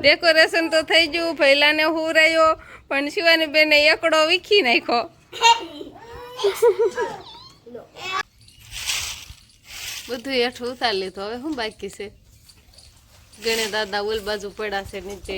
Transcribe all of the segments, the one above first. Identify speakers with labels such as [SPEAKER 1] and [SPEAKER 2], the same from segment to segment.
[SPEAKER 1] Decoration તો થઈ ગયું, પહેલાને હુરાયો, પણ શિવાની બેને એકડો વીખી નાખ્યો. બધું હેઠું ઉતાર લીધું. હવે શું બાકી છે? ગણે દાદા ઓલ બાજુ પડ્યા છે નીચે.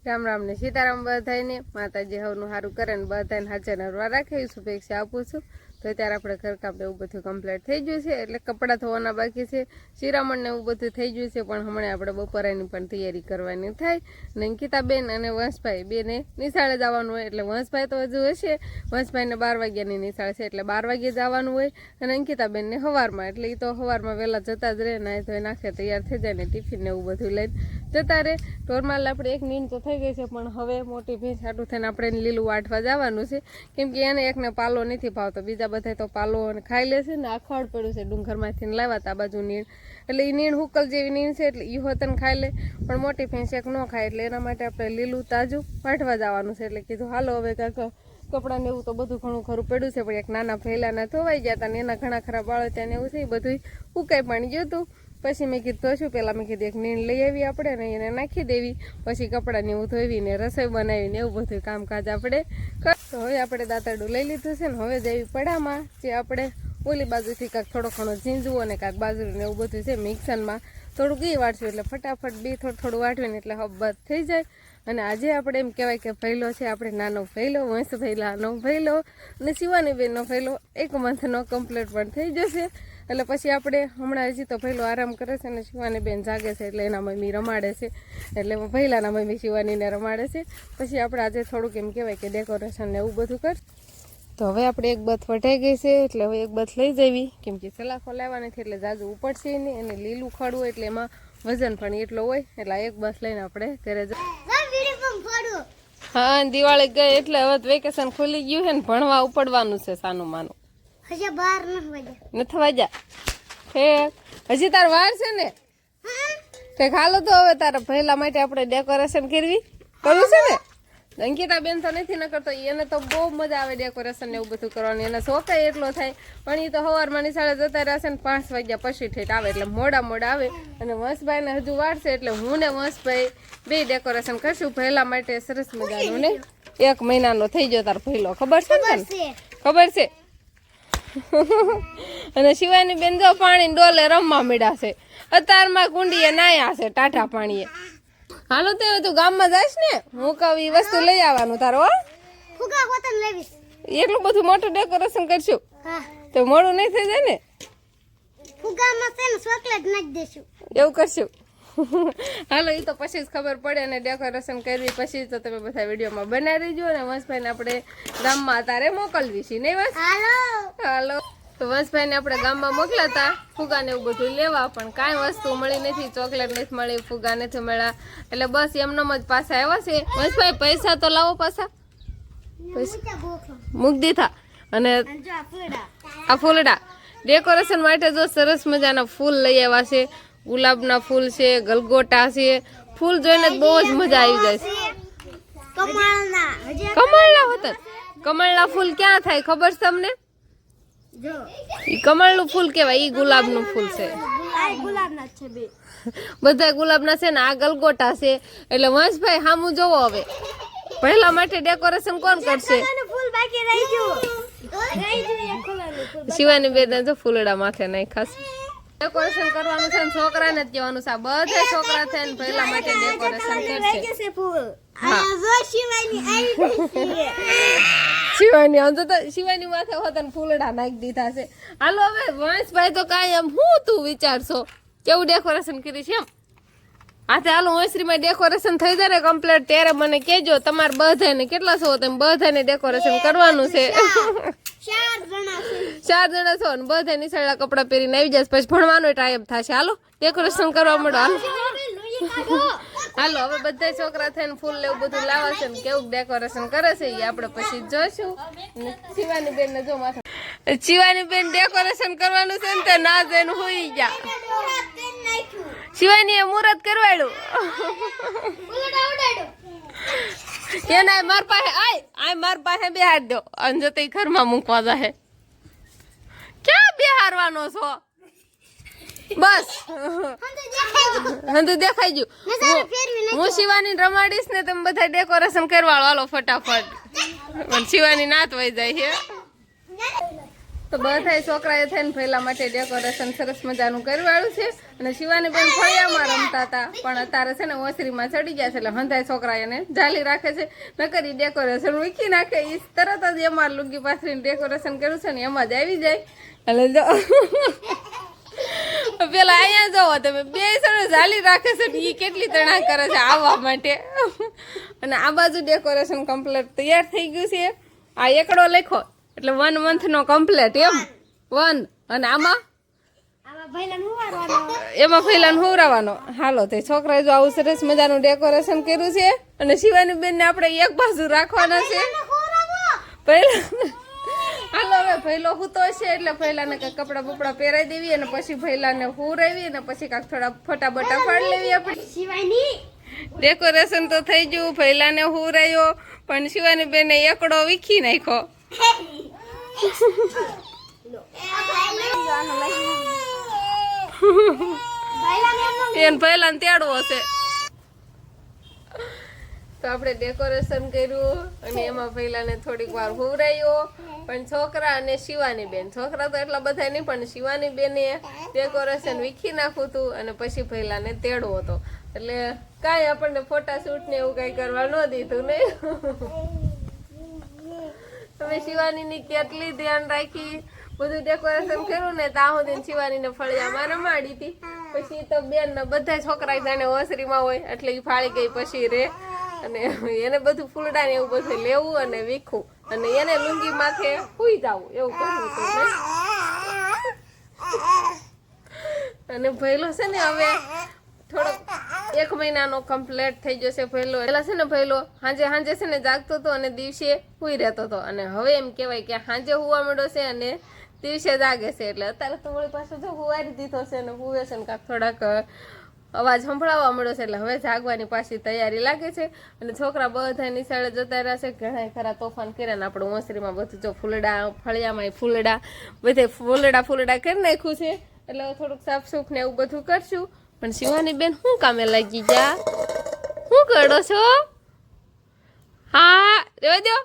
[SPEAKER 1] રામ રામ ને સીતારામ બધાને. માતાજી હવનું સારું કરે ને બધાને હાજર નરવા રાખે શુભેચ્છા આપું છું. તો અત્યારે આપણે ઘરકામ ને એવું બધું કમ્પ્લીટ થઈ ગયું છે, એટલે કપડાં ધોવાના બાકી છે, શિરામણ ને એવું બધું થઈ ગયું છે, પણ હમણાં આપણે બપોરાની પણ તૈયારી કરવાની થાય. ને અંકિતાબેન અને વંશભાઈ બેને નિશાળે જવાનું હોય, એટલે વંશભાઈ તો હજુ હશે, વંશભાઈને 12 વાગ્યાની નિશાળ છે, એટલે 12 વાગ્યે જવાનું હોય, અને અંકિતાબેનને સવારમાં, એટલે એ તો સવારમાં વહેલા જતા જ રહે, નાય તો નાખે તૈયાર થઈ જાય ને ટિફિન ને એવું બધું લઈને જતા રહે. ઢોરમાલ આપણે એક નીંદ તો થઈ ગઈ છે, પણ હવે મોટી ભેંસ આટું થઈને આપણે લીલું વાટવા જવાનું છે, કેમ કે એને એકને પાલો નથી ભાવતો, બીજા બધા તો પાલો ખાઈ લે છે ને. આખવાડ પડ્યું છે ડુંગરમાંથી લાવ્યા હતા બાજુ નીણ, એટલે એ નીણ હુકલ જેવી નીણ છે, એટલે એ હોતન ખાઈ લે, પણ મોટી ભેંસ એક ન ખાય, એટલે એના માટે આપણે લીલું તાજું વાટવા જવાનું છે. એટલે કીધું હાલો હવે કાંક કપડાં ને એવું તો બધું ઘણું ખરું પડ્યું છે, પણ એક નાના ફેલાના ધોવાઈ ગયા હતા ને એના ઘણા ખરા બાળો ત્યાં એવું છે, એ બધું ઉકાઈ પાણી જોતું. પછી મેં કીધું શું પહેલાં મેં કીધું એક નીણ લઈ આવી આપણે ને એને નાખી દેવી, પછી કપડાને એવું ધોવીને રસોઈ બનાવીને એવું બધું કામકાજ આપણે તો હવે આપણે દાંતરડું લઈ લીધું છે ને હવે જેવી પડામાં જે આપણે ઓલી બાજુથી કાંક થોડો ઘણો ઝીંઝવું અને કાંક બાજરીને એવું બધું છે મિક્સરમાં થોડુંક એ વાટશું, એટલે ફટાફટ બી થોડું વાટવીને એટલે હબ્બત થઈ જાય. અને આજે આપણે એમ કહેવાય કે પહેલો છે આપણે નાનો પહેલો, વંશ પહેલાનો પહેલો અને શિવાની બેનનો પહેલો 1 મંથનો કમ્પ્લીટ પણ થઈ જશે. એટલે પછી આપણે હમણાં હજી તો પહેલો આરામ કરે છે અને શિવાની બેન જાગે છે, એટલે એના મમ્મી રમાડે છે, એટલે પહેલાના મમ્મી શિવાનીને રમાડે છે. પછી આપણે આજે થોડુંક એમ કહેવાય કે ડેકોરેશન ને એવું બધું કર. તો હવે આપણે એક બથ વટાઈ ગઈ છે, એટલે હવે એક બથ લઈ જવી, કેમ કે સલાખો લેવાની છે, એટલે જાજુ ઉપડશે નહીં, અને લીલું ખડવું હોય એટલે એમાં વજન પણ એટલો હોય, એટલે એક બસ લઈને આપણે ઘરે જઈએ. હા, દિવાળી ગઈ એટલે હવે વેકેશન ખુલી ગયું છે ને ભણવા ઉપડવાનું છે સાનું માનું.
[SPEAKER 2] હજી 12
[SPEAKER 1] નથી વાગ્યા. હજી તાર વાર છે ને તે ખાલો. તો હવે તારા પહેલા માટે આપણે ડેકોરેશન કરવું છે ને. અંકિતા બેન તો નથી ન કરતો, એને તો બહુ મજા આવે ડેકોરેશન ને એવું બધું કરવાની, એને શોખ એટલો થાય, પણ એ તો સવારમાં નિશાળે જતા રહેશે ને 5 વાગ્યા પછી ઠેઠ આવે, એટલે મોડા આવે. અને વંશભાઈને હજુ વાર છે, એટલે હું ને વંશભાઈ બે ડેકોરેશન કરશું પહેલા માટે સરસ મજાનું ને. 1 મહિનાનો થઈ ગયો તાર પહેલો, ખબર છે ને? ખબર છે. અને શિવાની બેન જો પાણી ડોલે રમવા મળ્યા છે, અત્યારમાં કુંડીએ નાયા છે ટાટા પાણીએ. હાલો તે તું ગામમાં જઈશ ને, હું કહું ઈ વસ્તુ લઈ આવવાનું તારો.
[SPEAKER 2] ફુગા હોતન લેવીશ,
[SPEAKER 1] એટલું બધું મોટું ડેકોરેશન કરશું તો મોડું નહીં થઈ જાય ને.
[SPEAKER 2] ફુગામાં છે ને ચોકલેટ નાખી દેશું,
[SPEAKER 1] એવું કરશું. હાલો એ તો પછી જ ખબર પડે, અને ડેકોરેશન કરવી પછી તો તમે બધા વિડીયોમાં બનાવી રહીજો. અને વંશભાઈને આપણે ગામમાં તારે મોકલવી છે નહીં વંશ? હાલો તો વંશભાઈને આપણે ગામમાં મોકલ્યા હતા ફુગા ને એવું બધું લેવા, પણ કાંઈ વસ્તુ મળી નથી, ચોકલેટ નથી મળી, ફુગા નથી મળ્યા, એટલે બસ એમનેમ જ પાછા આવ્યા છે. વંશભાઈ પૈસા તો લાવો પાછા, મૂક દીધા. અને આ ફૂલડા ડેકોરેશન માટે જો સરસ મજાના ફૂલ લઈ આવ્યા છે, ગુલાબના ફૂલ છે, ગલગોટા છે, ફૂલ જોઈને બહુ જ મજા આવી જાય છે. કમળના હોત, કમળના ફૂલ ક્યાં થાય ખબર છે તમને? ઈ કમળનું ફૂલ કેવાય, ઈ ગુલાબનું ફૂલ છે. બધા ગુલાબના છે ને આ ગલગોટા છે. એટલે વંશભાઈ સામું જોવો હવે પહેલા માટે ડેકોરેશન કોણ કરશે? શિવાની બેન જો ફૂલડા માથે નહીં ખાસ ડેકોરેશન કરવાનું છે ને છોકરાને જ કહેવાનું છે, બધા છોકરા થઈને પહેલા માટે ડેકોરેશન કરશે. શિવાની આમ તો શિવાની માથે હોતન ફૂલડા નાખી દીધા છે. હાલો હવે વંશભાઈ તો કાંઈ એમ હું તું વિચારશો કેવું ડેકોરેશન કરી છે એમ? હાથે હાલો ઓસરીમાં ડેકોરેશન થઈ જાય ને કમ્પ્લીટ ત્યારે મને કહેજો. તમારે બધાને કેટલા છો તમે બધાને ડેકોરેશન કરવાનું છે? 4 જણા છો ને બધા નિશાળના કપડાં પહેરીને આવી જશે, પછી ભણવાનો ટાઈમ થશે. હાલો ડેકોરેશન કરવા માંડો. હાલો હવે બધા છોકરા થઈને ફૂલ એવું બધું લાવે છે ને કેવું ડેકોરેશન કરે છે એ આપણે પછી જોઈશું. શિવાની બેન ને જો માથે શિવાની બેન ડેકોરેશન કરવાનું છે ને તે ના જઈને હોઈ ગયા. શિવાની એ મુહૂર્ત કરવાડ્યું એના માર પાસે માર પાસે બેહાર દો અંજતે ઘરમાં મૂકવા જાહે. ક્યાં બેહારવાનો છો? બસ હંધુ દેખાઈ ગયું
[SPEAKER 2] નજારો ફેરવી
[SPEAKER 1] હું શિવાની રમાડીશ ને તમે બધા ડેકોરેશન કરવા હાલો ફટાફટ પણ શિવાની નાત વહી જાય છે તો બધા છોકરાએ થઈને પહેલા માટે ડેકોરેશન સરસ મજાનું કરવાળું છે અને શિવાની બેન ફળિયામાં રમતા હતા પણ અત્યારે છે ને ઓસરીમાં ચડી ગયા છે એટલે હંધાય છોકરા એને ઝાલી રાખે છે નકરી ડેકોરેશન વીખી નાખે એ તરત જ એમાં લુગી પાથરીને ડેકોરેશન કર્યું છે ને એમાં જ આવી જાય એટલે જો પેલા અહીંયા જોવો તમે બે સડે ઝાલી રાખે છે ને એ કેટલી તણા કરે છે આવવા માટે અને આ બાજુ ડેકોરેશન કમ્પ્લીટ તૈયાર થઈ ગયું છે આ એકડો લખો એટલે 1 month નો કમ્પ્લીટ એમ 1 અને આમાં એમાં ફેલાને હુરાવાનો હાલો તે છોકરાએ જો આવું સરસ મજાનું ડેકોરેશન કર્યું છે અને શિવાની બેન ને આપણે એક બાજુ રાખવાના છે પહેલા હાલો હવે ભૈલો હૂતો છે એટલે ભૈલાને કાંઈક કપડાં બપડા પહેરાવી દેવી અને પછી ભૈલાને હુરાવી અને પછી કાંઈક થોડા ફટાબટા ફાડી લેવી આપણે
[SPEAKER 2] શિવાની
[SPEAKER 1] ડેકોરેશન તો થઈ ગયું ભૈલાને હુરાયો પણ શિવાની બેને એકડો વીખી નાખ્યો એને પહેલા તેડવો છે તો આપણે ડેકોરેશન કર્યું અને એમાં પહેલાને થોડીક વાર હુરાયો પણ છોકરા અને શિવાની બેન છોકરા તો એટલા બધા નહીં પણ શિવાની બેને ડેકોરેશન વીખી નાખવું હતું અને પછી પહેલાને તેડવો હતો એટલે કાંઈ આપણને ફોટા શૂટ ને એવું કાંઈ કરવા ન દીધું નહીં તમે શિવાનીની કેટલી ધ્યાન રાખી બધું ડેકોરેશન કર્યું ને ત્યાં સુધી શિવાનીને ફળિયામાં રમાડી હતી પછી તો બેન ને બધા છોકરા જાણે ઓસરીમાં હોય એટલે એ ફાળી ગઈ પછી રે અને એને બધું ફૂલડા ને એવું બધું લેવું અને વીખવું અને એને લુંગી માથે સુઈ જવું એવું કરવું હતું અને ભૈલો છે ને હવે થોડોક 1 મહિનાનો કમ્પ્લીટ થઈ જશે ભૈલો પેલા છે ને ભૈલો હાંજે છે ને જાગતો હતો અને દિવસે સુઈ રહેતો હતો અને હવે એમ કહેવાય કે હાંજે હુવા માંડ્યો છે અને દિવસે જાગે છે એટલે અત્યારે તો વળી પાછો જો હુવારી દીધો છે અને હુવે છે ને કાંઈક થોડાક અવાજ સંભળાવવા મળ્યો છે એટલે હવે જાગવાની પાછી તૈયારી લાગે છે અને છોકરા બધા નિશાળે જતા રહ્યા છે ઘણા ખરા તોફાન કર્યા ને આપણે ઓસરીમાં બધું જો ફૂલડા ફળિયામાં ફૂલડા બધે ફૂલડા કરી નાખ્યું છે એટલે થોડુંક સાફ સૂફ ને એવું બધું કરશું પણ શિવાની બેન શું કામે લાગી જા શું કરો છો હા રેવા દો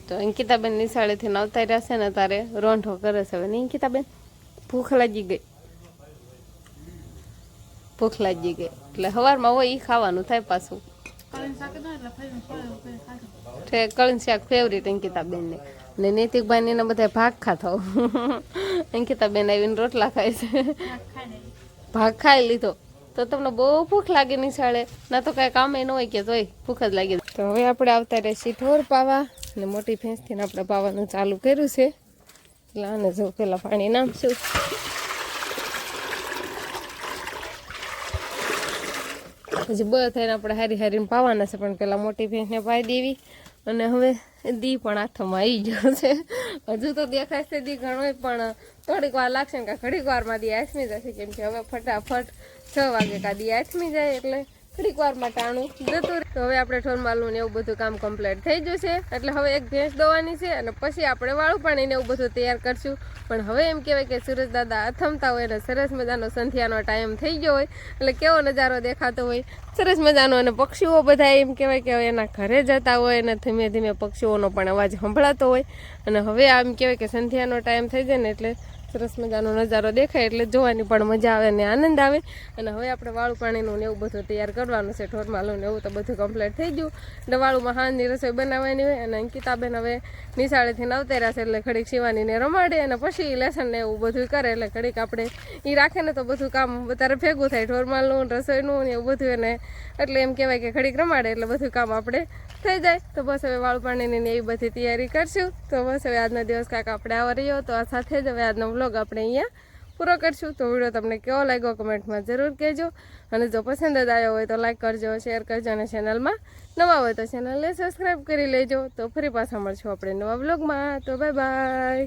[SPEAKER 1] તો અંકિતાબેન નિશાળેથી આવતા રહ્યા છે ને તારે રોંઢો કરે છે હવે નહીં અંકિતાબેન ભૂખ લાગી ગઈ એટલે સવારમાં હોય એ ખાવાનું થાય પાછું કળીન શાક ફેવરેટ અંકિતાબેન ને ને નૈતિકભાઈ ને બધા ભાગ ખાતા અંકિતાબેન આવીને રોટલા ખાય છે ભાગ ખાઈ લીધો તો તમને બહુ ભૂખ લાગે નિશાળે ના તો કાંઈ કામ ન હોય કે તોય ભૂખ જ લાગે તો હવે આપણે આવતા રહેશી ઢોર પાવા ને મોટી ભેંસથી આપણે પાવાનું ચાલુ કર્યું છે એટલે આને જો પેલા પાણી નાખશું પછી બધાને આપણે હારીને પાવાના છે પણ પેલા મોટી ભેંસને પાઈ દેવી અને હવે દી પણ હાથમાં આવી ગયો છે હજુ તો દેખાય છે દી ઘણો પણ થોડીક વાર લાગશે ને ઘડીક વારમાં દી આથમી જશે કેમ કે હવે ફટાફટ 6 વાગે દી આથમી જાય એટલે ઘડીક વારમાં ટાણું જતું તો હવે આપણે ઠોરમાલનું ને એવું બધું કામ કમ્પ્લીટ થઈ જશે એટલે હવે એક ભેંસ દોવાની છે અને પછી આપણે વાળું પાણી ને એવું બધું તૈયાર કરશું પણ હવે એમ કહેવાય કે સુરજ દાદા અથમતા હોય ને સરસ મજાનો સંધ્યાનો ટાઈમ થઈ ગયો હોય એટલે કેવો નજારો દેખાતો હોય સરસ મજાનો અને પક્ષીઓ બધા એમ કહેવાય કે એના ઘરે જતા હોય અને ધીમે ધીમે પક્ષીઓનો પણ અવાજ સંભળાતો હોય અને હવે આમ કહેવાય કે સંધ્યાનો ટાઈમ થઈ જાય ને એટલે સરસ મજાનો નજારો દેખાય એટલે જોવાની પણ મજા આવે ને આનંદ આવે અને હવે આપણે વાળું પાણીનું ને એવું બધું તૈયાર કરવાનું છે ઠોરમાલું ને એવું તો બધું કમ્પ્લીટ થઈ ગયું એટલે વાળુમાં હાંજની રસોઈ બનાવવાની હોય અને અંકિતાબેન હવે નિશાળેથી આવતા રહ્યા છે એટલે ઘડીક શિવાનીને રમાડે અને પછી લેસન ને એવું બધું કરે એટલે ઘડીક આપણે એ રાખે ને તો બધું કામ વધારે ભેગું થાય ઠોરમાલનું રસોઈનું ને એવું બધું એને એટલે એમ કહેવાય કે ઘડીક રમાડે એટલે બધું કામ આપણે થઈ જાય તો બસ હવે વાળું પાણીની ને એવી બધી તૈયારી કરશું તો બસ હવે આજનો દિવસ કાંઈક આપણે આવા રહ્યો તો આ સાથે જ હવે આજનો વ્લોગ આપણે અહીંયા પૂરો કરશું તો વિડીયો તમને કેવો લાગ્યો કમેન્ટમાં જરૂર કહેજો અને જો પસંદ જ આવ્યો હોય તો લાઈક કરજો શેર કરજો અને ચેનલમાં નવા હોય તો ચેનલને સબસ્ક્રાઈબ કરી લેજો તો ફરી પાછા મળશું આપણે નવા વ્લોગમાં તો બાય બાય.